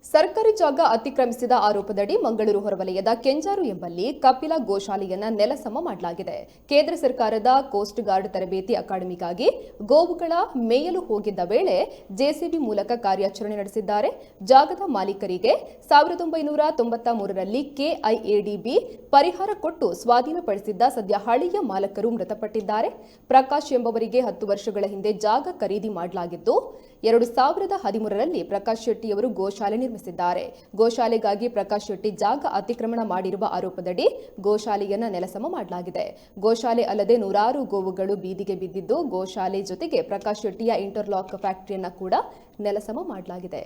ಸರ್ಕಾರಿ ಜಾಗ ಅತಿಕ್ರಮಿಸಿದ ಆರೋಪದಡಿ ಮಂಗಳೂರು ಹೊರವಲಯದ ಕೆಂಜಾರು ಎಂಬಲ್ಲಿ ಕಪಿಲ ಗೋಶಾಲೆಯನ್ನ ನೆಲಸಮ ಮಾಡಲಾಗಿದೆ. ಕೇಂದ್ರ ಸರ್ಕಾರದ ಕೋಸ್ಟ್ ಗಾರ್ಡ್ ತರಬೇತಿ ಅಕಾಡೆಮಿಗಾಗಿ ಗೋವುಗಳ ಮೇಯಲು ಹೋಗಿದ್ದ ವೇಳೆ ಜೆಸಿಬಿ ಮೂಲಕ ಕಾರ್ಯಾಚರಣೆ ನಡೆಸಿದ್ದಾರೆ. ಜಾಗದ ಮಾಲೀಕರಿಗೆ 1993ರಲ್ಲಿ ಕೆಐಎಡಿಬಿ ಪರಿಹಾರ ಕೊಟ್ಟು ಸ್ವಾಧೀನಪಡಿಸಿದ್ದ ಸದ್ಯ ಹಳೆಯ ಮಾಲಕರು ಮೃತಪಟ್ಟಿದ್ದಾರೆ. ಪ್ರಕಾಶ್ ಎಂಬವರಿಗೆ 10 ವರ್ಷಗಳ ಹಿಂದೆ ಜಾಗ ಖರೀದಿ ಮಾಡಲಾಗಿದ್ದು 2013ರಲ್ಲಿ ಪ್ರಕಾಶ್ ಶೆಟ್ಟಿಯವರು ಗೋಶಾಲೆ ನಿರ್ಮಿಸಿದ್ದಾರೆ. ಗೋಶಾಲೆಗಾಗಿ ಪ್ರಕಾಶ್ ಶೆಟ್ಟಿ ಜಾಗ ಅತಿಕ್ರಮಣ ಮಾಡಿರುವ ಆರೋಪದಡಿ ಗೋಶಾಲೆಯನ್ನ ನೆಲಸಮ ಮಾಡಲಾಗಿದೆ. ಗೋಶಾಲೆ ಅಲ್ಲದೆ ನೂರಾರು ಗೋವುಗಳು ಬೀದಿಗೆ ಬಿದ್ದಿದ್ದು ಗೋಶಾಲೆ ಜೊತೆಗೆ ಪ್ರಕಾಶ್ ಶೆಟ್ಟಿಯ ಇಂಟರ್ಲಾಕ್ ಫ್ಯಾಕ್ಟರಿಯನ್ನ ಕೂಡ ನೆಲಸಮ ಮಾಡಲಾಗಿದೆ.